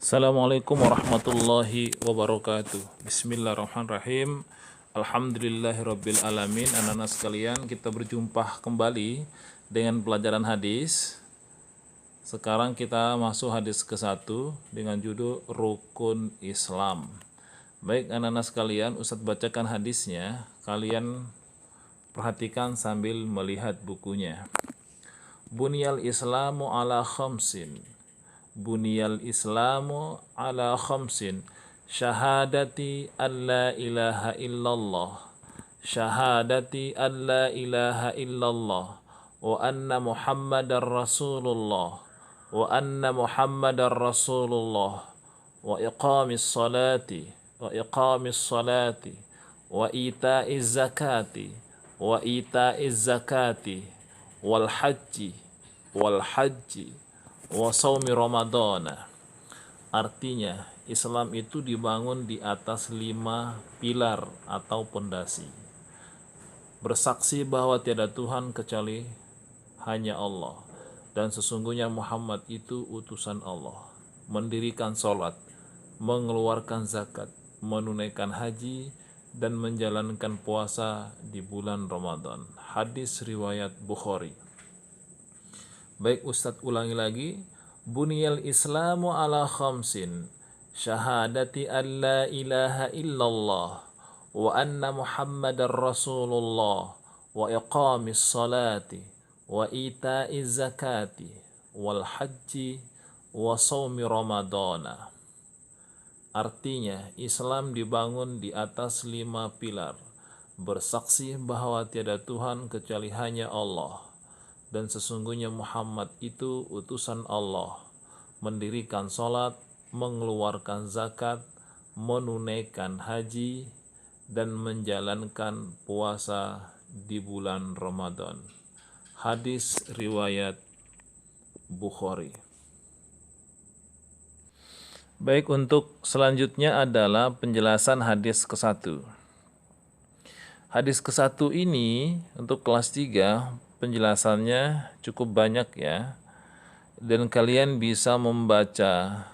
Assalamualaikum warahmatullahi wabarakatuh. Bismillahirrahmanirrahim. Alhamdulillahirabbil alamin. Anak-anak sekalian, kita berjumpa kembali dengan pelajaran hadis. Sekarang kita masuk hadis ke-1 dengan judul Rukun Islam. Baik anak-anak sekalian, Ustadz bacakan hadisnya. Kalian perhatikan sambil melihat bukunya. Bunyal Islamu ala khamsin. Buniyal Islamu ala khamsin. Syahadati an la ilaha illallah, syahadati an la ilaha illallah, wa anna muhammadar rasulullah, wa anna muhammadar rasulullah, wa iqamis salati, wa iqamis salati, wa ita'iz zakati, wa ita'iz zakati, wal hajji, wa saumi ramadana. Artinya, Islam itu dibangun di atas 5 pilar atau pondasi. Bersaksi bahwa tiada Tuhan kecuali hanya Allah, dan sesungguhnya Muhammad itu utusan Allah. Mendirikan sholat, mengeluarkan zakat, menunaikan haji, dan menjalankan puasa di bulan Ramadan. Hadis riwayat Bukhari. Baik, Ustadz ulangi lagi. Buniyal Islamu ala khamsin. Syahadati an la ilaha illallah, wa anna muhammadar rasulullah, wa iqamis salati, wa ita'iz zakati, wal hajji, wa saumi ramadana. Artinya, Islam dibangun di atas 5 pilar. Bersaksi bahwa tiada Tuhan kecuali hanya Allah, dan sesungguhnya Muhammad itu utusan Allah. Mendirikan sholat, mengeluarkan zakat, menunaikan haji, dan menjalankan puasa di bulan Ramadan. Hadis riwayat Bukhari. Baik, untuk selanjutnya adalah penjelasan hadis ke-1. Hadis ke-1 ini untuk kelas 3 penjelasannya cukup banyak ya, dan kalian bisa membaca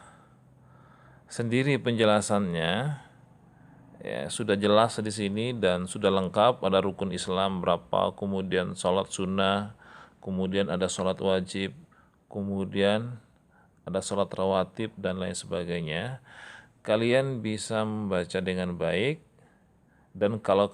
sendiri penjelasannya. Ya, sudah jelas di sini dan sudah lengkap. Ada rukun Islam berapa, kemudian sholat sunnah, kemudian ada sholat wajib, kemudian ada sholat rawatib dan lain sebagainya. Kalian bisa membaca dengan baik, dan kalau